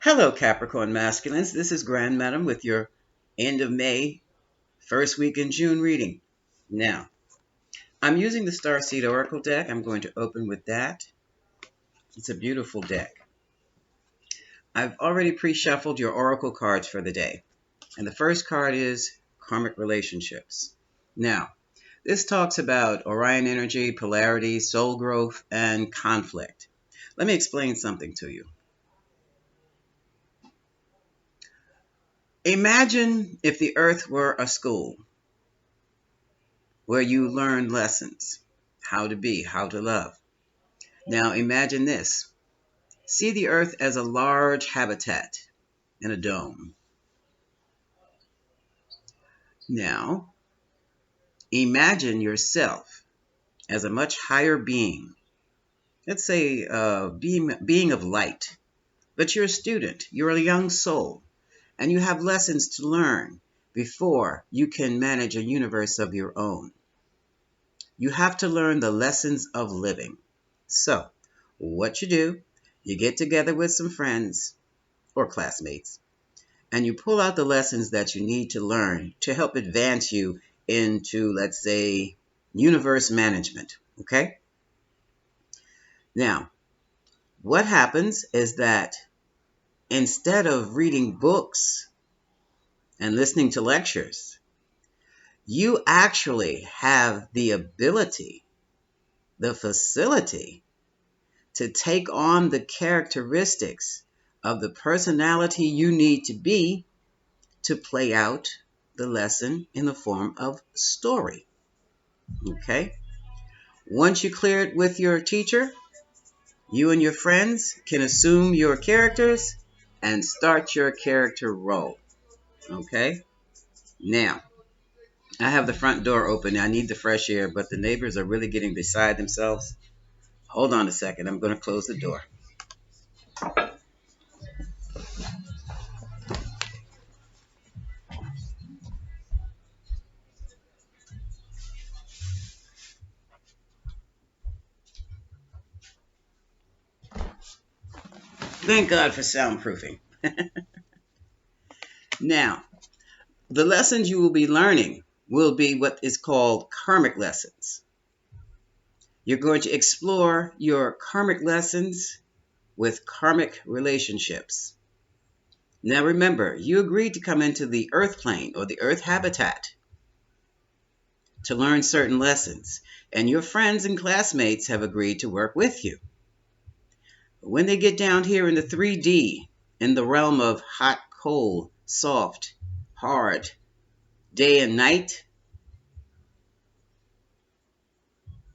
Hello, Capricorn masculines. This is Grand Madam with your end of May, first week in June reading. Now, I'm using the Starseed Oracle deck. I'm going to open with that. It's a beautiful deck. I've already pre-shuffled your Oracle cards for the day. And the first card is Karmic Relationships. Now, this talks about Orion energy, polarity, soul growth, and conflict. Let me explain something to you. Imagine if the earth were a school where you learn lessons, how to be, how to love. Now imagine this. See the earth as a large habitat in a dome. Now imagine yourself as a much higher being. Let's say being of light. But you're a student, you're a young soul, and you have lessons to learn before you can manage a universe of your own. You have to learn the lessons of living. So, what you do, you get together with some friends or classmates, and you pull out the lessons that you need to learn to help advance you into, let's say, universe management, okay? Now, what happens is that instead of reading books and listening to lectures, you actually have the ability, the facility to take on the characteristics of the personality you need to be to play out the lesson in the form of story. Okay? Once you clear it with your teacher, you and your friends can assume your characters and start your character role. Okay? Now, I have the front door open. I need the fresh air, but the neighbors are really getting beside themselves. Hold on a second. I'm going to close the door. Thank God for soundproofing. Now, the lessons you will be learning will be what is called Karmic Lessons. You're going to explore your Karmic Lessons with Karmic Relationships. Now remember, you agreed to come into the Earth plane or the Earth habitat to learn certain lessons, and your friends and classmates have agreed to work with you. But when they get down here in the 3D, in the realm of hot, cold, soft, hard, day and night,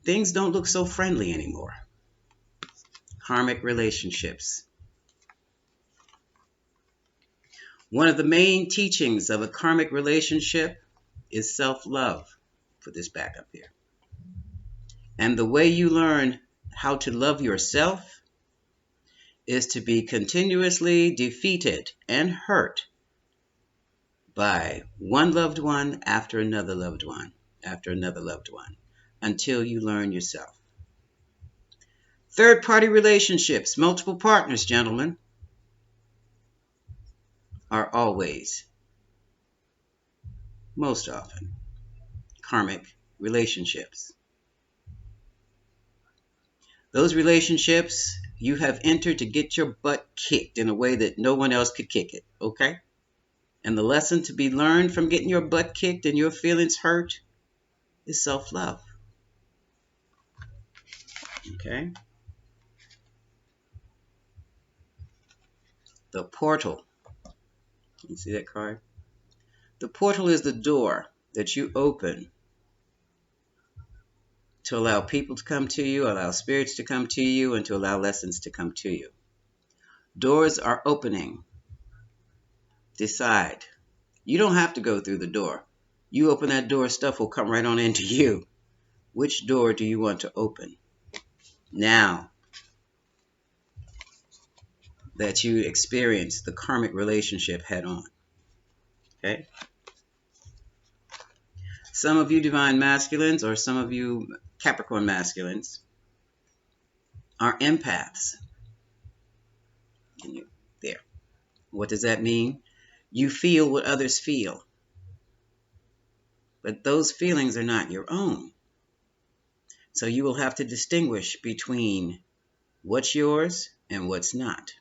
things don't look so friendly anymore. Karmic relationships. One of the main teachings of a karmic relationship is self-love. Put this back up here. And the way you learn how to love yourself is to be continuously defeated and hurt by one loved one after another loved one after another loved one until you learn yourself. Third-party relationships, multiple partners, gentlemen, are always, most often, karmic relationships. Those relationships you have entered to get your butt kicked in a way that no one else could kick it, okay? And the lesson to be learned from getting your butt kicked and your feelings hurt is self-love, okay? The portal. You see that card? The portal is the door that you open to allow people to come to you, allow spirits to come to you, and to allow lessons to come to you. Doors are opening. Decide. You don't have to go through the door. You open that door, stuff will come right on into you. Which door do you want to open? Now that you experience the karmic relationship head on. Okay? Some of you divine masculines or some of you Capricorn masculines are empaths. There. What does that mean? You feel what others feel, but those feelings are not your own. So you will have to distinguish between what's yours and what's not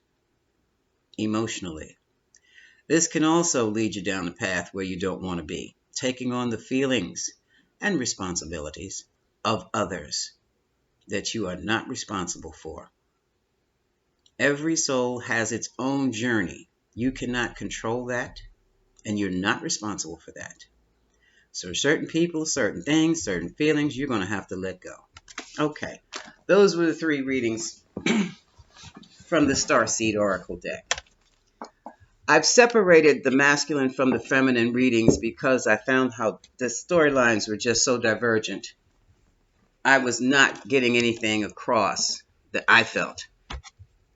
emotionally. This can also lead you down a path where you don't want to be, taking on the feelings and responsibilities of others that you are not responsible for. Every soul has its own journey. You cannot control that, and you're not responsible for that. So certain people, certain things, certain feelings, you're going to have to let go. Okay, those were the 3 readings from the Starseed Oracle deck. I've separated the masculine from the feminine readings because I found how the storylines were just so divergent. I was not getting anything across that I felt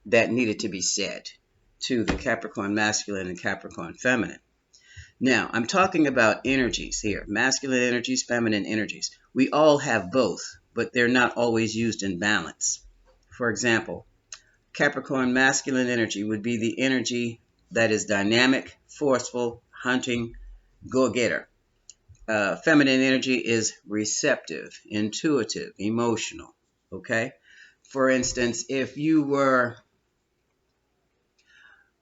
that needed to be said to the Capricorn masculine and Capricorn feminine. Now, I'm talking about energies here, masculine energies, feminine energies. We all have both, but they're not always used in balance. For example, Capricorn masculine energy would be the energy that is dynamic, forceful, hunting, go-getter. Feminine energy is receptive, intuitive, emotional. Okay? For instance, if you were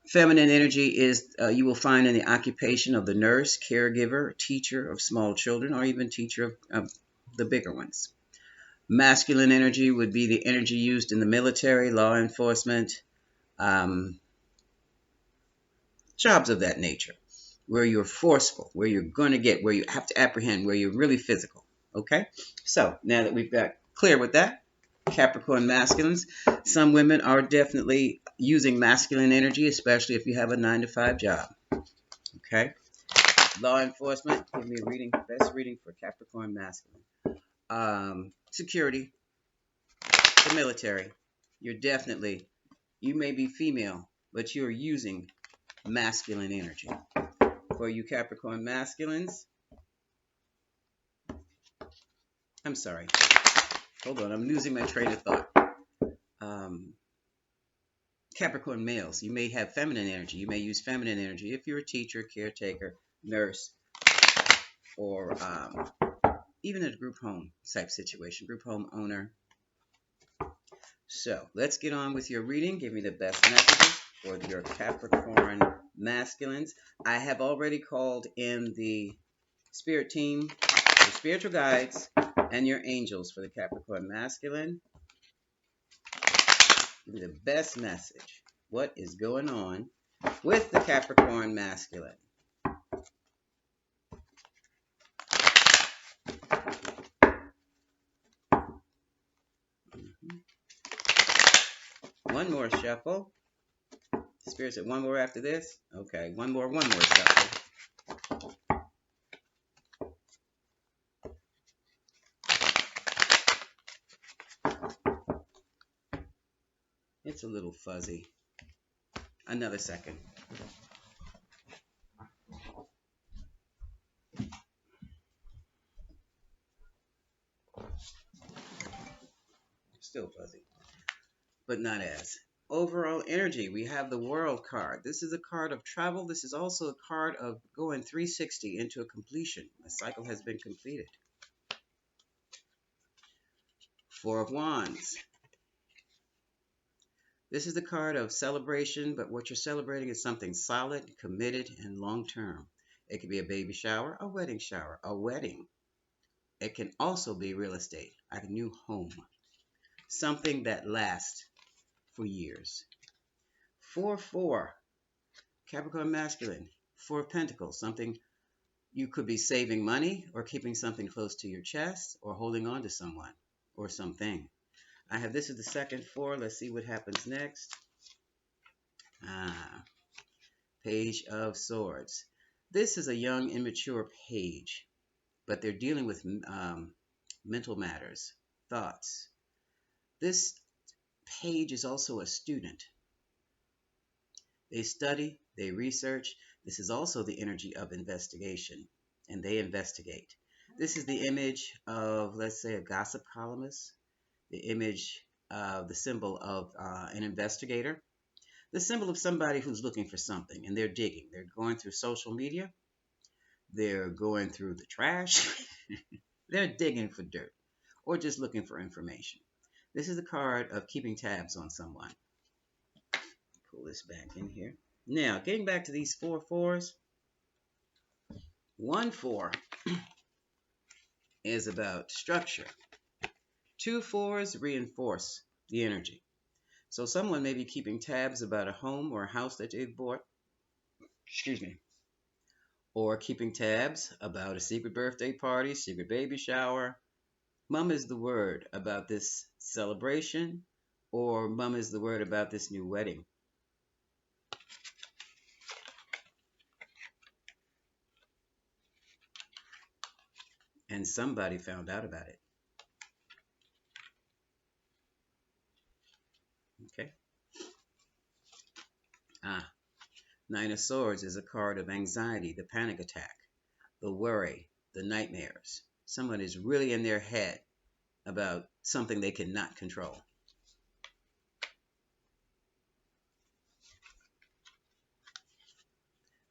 feminine energy is you will find in the occupation of the nurse, caregiver, teacher of small children, or even teacher of the bigger ones. Masculine energy would be the energy used in the military, law enforcement, jobs of that nature, where you're forceful, where you're going to get, where you have to apprehend, where you're really physical. Okay? So now that we've got clear with that, Capricorn masculines, some women are definitely using masculine energy, especially if you have a 9-to-5 job. Okay? Law enforcement, give me a reading, best reading for Capricorn masculine. Security, the military. You may be female, but you're using masculine energy. For you Capricorn masculines, I'm sorry. Hold on, I'm losing my train of thought. Capricorn males, you may have feminine energy. You may use feminine energy if you're a teacher, caretaker, nurse, or even in a group home type situation, group home owner. So let's get on with your reading. Give me the best messages for your Capricorn masculines. I have already called in the spirit team, the spiritual guides, and your angels for the Capricorn masculine. Give me the best message. What is going on with the Capricorn masculine? One more shuffle. Spirit said one more after this. Okay, one more shuffle. It's a little fuzzy. Another second. Still fuzzy, but not as. Overall energy, we have the World card. This is a card of travel. This is also a card of going 360 into a completion. A cycle has been completed. Four of Wands. This is the card of celebration, but what you're celebrating is something solid, committed, and long-term. It could be a baby shower, a wedding. It can also be real estate, like a new home, something that lasts for years. 4-4, Capricorn masculine, 4 of Pentacles, something you could be saving money or keeping something close to your chest or holding on to someone or something. I have this is the second 4. Let's see what happens next. Page of Swords. This is a young, immature page, but they're dealing with mental matters, thoughts. This page is also a student. They study, they research. This is also the energy of investigation, and they investigate. This is the image of, let's say, a gossip columnist, the image of the symbol of an investigator. the symbol of somebody who's looking for something and they're digging. They're going through social media. They're going through the trash. They're digging for dirt or just looking for information. This is the card of keeping tabs on someone. Pull this back in here. Now, getting back to these 4 fours. 1 4 is about structure. 2 fours reinforce the energy. So someone may be keeping tabs about a home or a house that they've bought. Excuse me. Or keeping tabs about a secret birthday party, secret baby shower. Mum is the word about this celebration, or mum is the word about this new wedding. And somebody found out about it. Okay. 9 of Swords is a card of anxiety, the panic attack, the worry, the nightmares. Someone is really in their head about something they cannot control.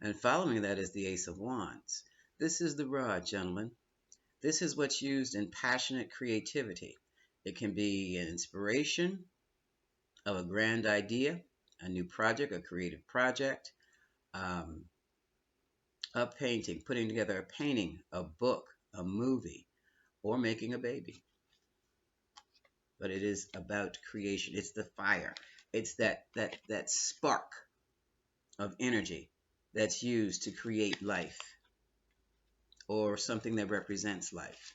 And following that is the Ace of Wands. This is the rod, gentlemen. This is what's used in passionate creativity. It can be an inspiration of a grand idea, a new project, a creative project, a painting, putting together a painting, a book, a movie, or making a baby. But it is about creation. It's the fire. It's that spark of energy that's used to create life or something that represents life.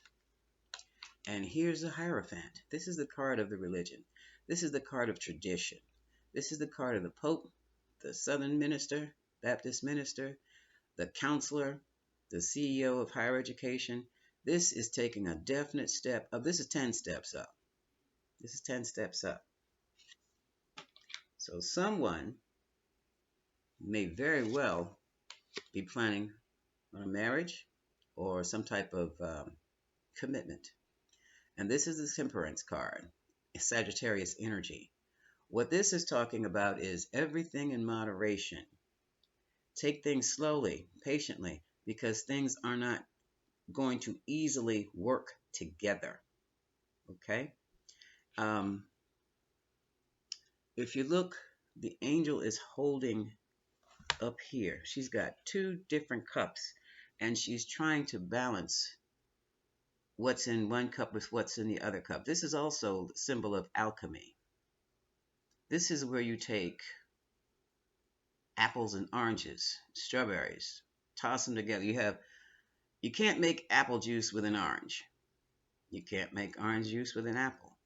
And here's the Hierophant. This is the card of the religion. This is the card of tradition. This is the card of the Pope, the Southern minister, Baptist minister, the counselor, the CEO of higher education. This is taking a definite step up. This is 10 steps up. This is 10 steps up. So someone may very well be planning on a marriage or some type of commitment. And this is the Temperance card, Sagittarius energy. What this is talking about is everything in moderation. Take things slowly, patiently, because things are not going to easily work together. Okay? If you look, the angel is holding up here. She's got 2 different cups, and she's trying to balance what's in one cup with what's in the other cup. This is also the symbol of alchemy. This is where you take apples and oranges, strawberries, toss them together. You can't make apple juice with an orange. You can't make orange juice with an apple.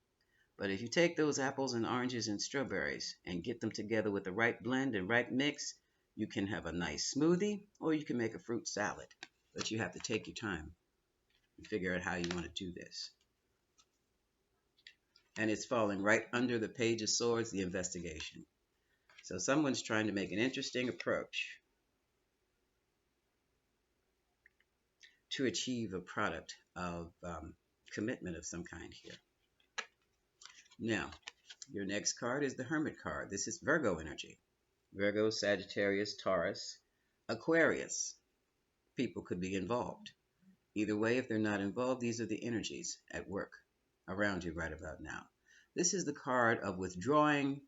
But if you take those apples and oranges and strawberries and get them together with the right blend and right mix, you can have a nice smoothie or you can make a fruit salad. But you have to take your time and figure out how you want to do this. And it's falling right under the Page of Swords, the investigation. So someone's trying to make an interesting approach to achieve a product of commitment of some kind here. Now, your next card is the Hermit card. This is Virgo energy. Virgo, Sagittarius, Taurus, Aquarius. People could be involved. Either way, if they're not involved, these are the energies at work around you right about now. This is the card of withdrawing,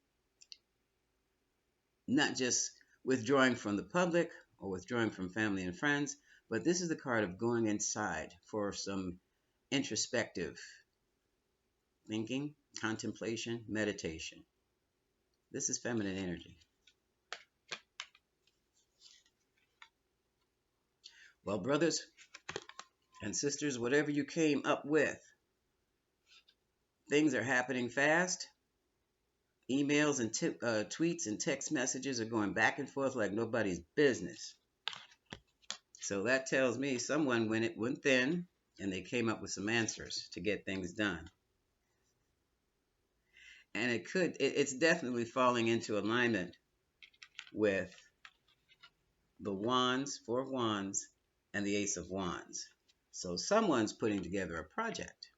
not just withdrawing from the public or withdrawing from family and friends, but this is the card of going inside for some introspective thinking, contemplation, meditation. This is feminine energy. Well, brothers and sisters, whatever you came up with, things are happening fast. Emails and tweets and text messages are going back and forth like nobody's business. So that tells me someone went within and they came up with some answers to get things done. And it's definitely falling into alignment with the Wands, 4 of Wands, and the Ace of Wands. So someone's putting together a project.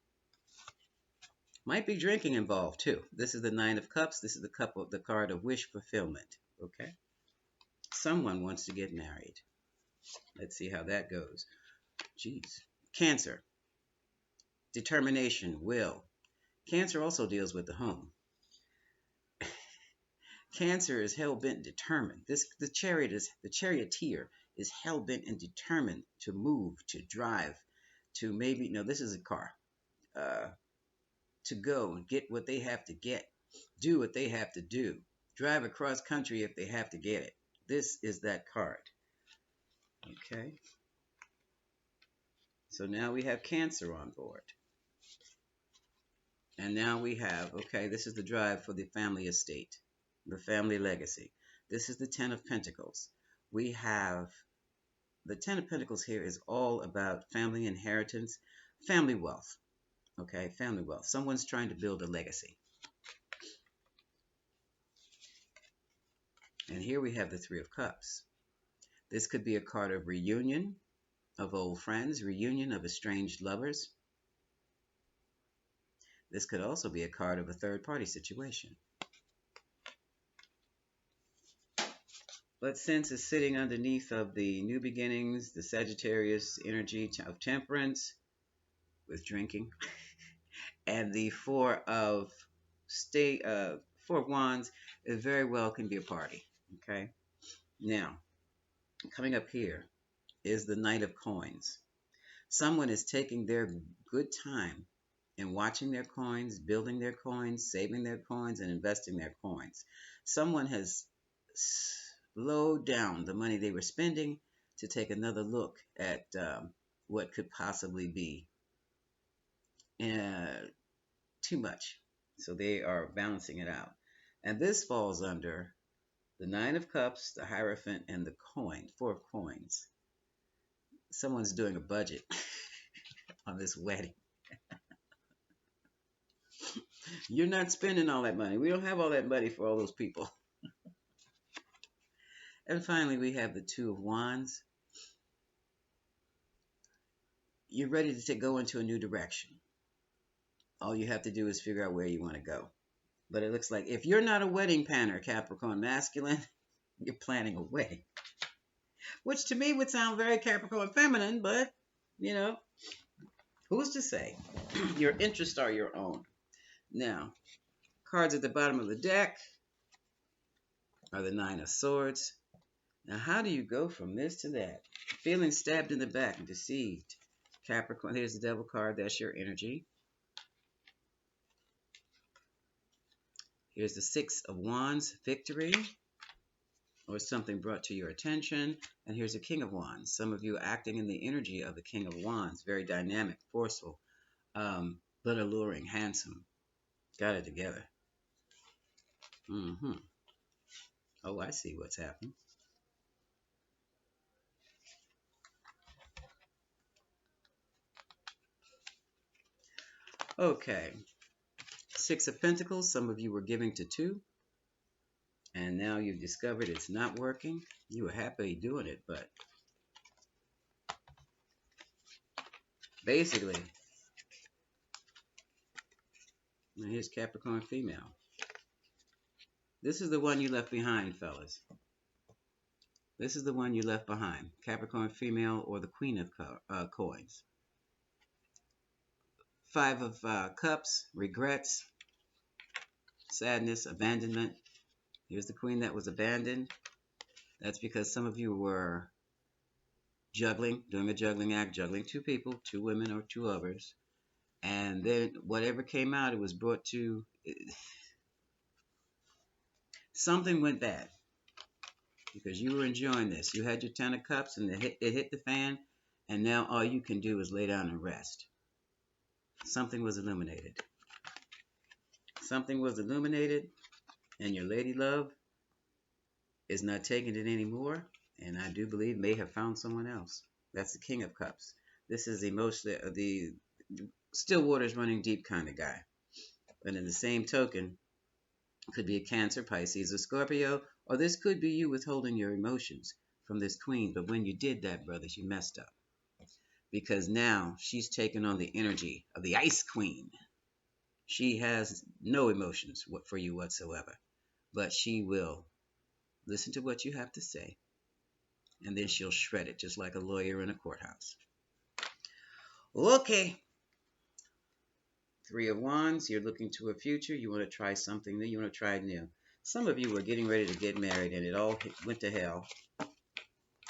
Might be drinking involved too. This is the 9 of Cups. This is the card of wish fulfillment. Okay. Someone wants to get married. Let's see how that goes. Jeez. Cancer. Determination, will. Cancer also deals with the home. Cancer is hell bent determined. The charioteer is hell bent and determined to move, to drive, to maybe no, this is a car. To go and get what they have to get, do what they have to do, drive across country if they have to get it. This is that card. Okay. So now we have Cancer on board. And now we have, okay, this is the drive for the family estate, the family legacy. This is the Ten of Pentacles. We have the Ten of Pentacles here is all about family inheritance, family wealth. Okay, family wealth. Someone's trying to build a legacy. And here we have the Three of Cups. This could be a card of reunion of old friends, reunion of estranged lovers. This could also be a card of a third-party situation. But since it's sitting underneath of the new beginnings, the Sagittarius energy of temperance with drinking, and the Four of Wands, it very well can be a party. Okay. Now, coming up here is the Knight of Coins. Someone is taking their good time and watching their coins, building their coins, saving their coins, and investing their coins. Someone has slowed down the money they were spending to take another look at what could possibly be too much. So they are balancing it out. And this falls under the Nine of Cups, the Hierophant, and the coin, Four of Coins. Someone's doing a budget on this wedding. You're not spending all that money. We don't have all that money for all those people. And finally, we have the Two of Wands. You're ready to go into a new direction. All you have to do is figure out where you want to go. But it looks like if you're not a wedding planner, Capricorn masculine, you're planning a wedding. Which to me would sound very Capricorn feminine, but, you know, who's to say? Your interests are your own. Now, cards at the bottom of the deck are the Nine of Swords. Now, how do you go from this to that? Feeling stabbed in the back and deceived. Capricorn, here's the Devil card. That's your energy. Here's the Six of Wands, victory, or something brought to your attention. And here's the King of Wands. Some of you acting in the energy of the King of Wands. Very dynamic, forceful, but alluring, handsome. Got it together. Oh, I see what's happening. Okay. Six of Pentacles. Some of you were giving to two. And now you've discovered it's not working. You were happy doing it, but basically, now here's Capricorn female. This is the one you left behind, fellas. This is the one you left behind. Capricorn female or the Queen of Coins. Five of Cups, regrets, sadness, abandonment. Here's the Queen that was abandoned. That's because some of you were juggling, doing a juggling act, juggling two people, two women or two others. And then whatever came out, it was brought to... Something went bad. Because you were enjoying this. You had your Ten of Cups and it hit the fan. And now all you can do is lay down and rest. Something was illuminated. Something was illuminated. And your lady love is not taking it anymore. And I do believe may have found someone else. That's the King of Cups. This is emotionally the still waters running deep kind of guy. But in the same token, could be a Cancer, Pisces, or Scorpio, or this could be you withholding your emotions from this queen. But when you did that, brothers, you messed up. Because now she's taken on the energy of the Ice Queen. She has no emotions for you whatsoever. But she will Listen to what you have to say. And then she'll shred it just like a lawyer in a courthouse. Okay. Three of Wands, you're looking to a future. You want to try something new. You want to try new. Some of you were getting ready to get married and it all went to hell.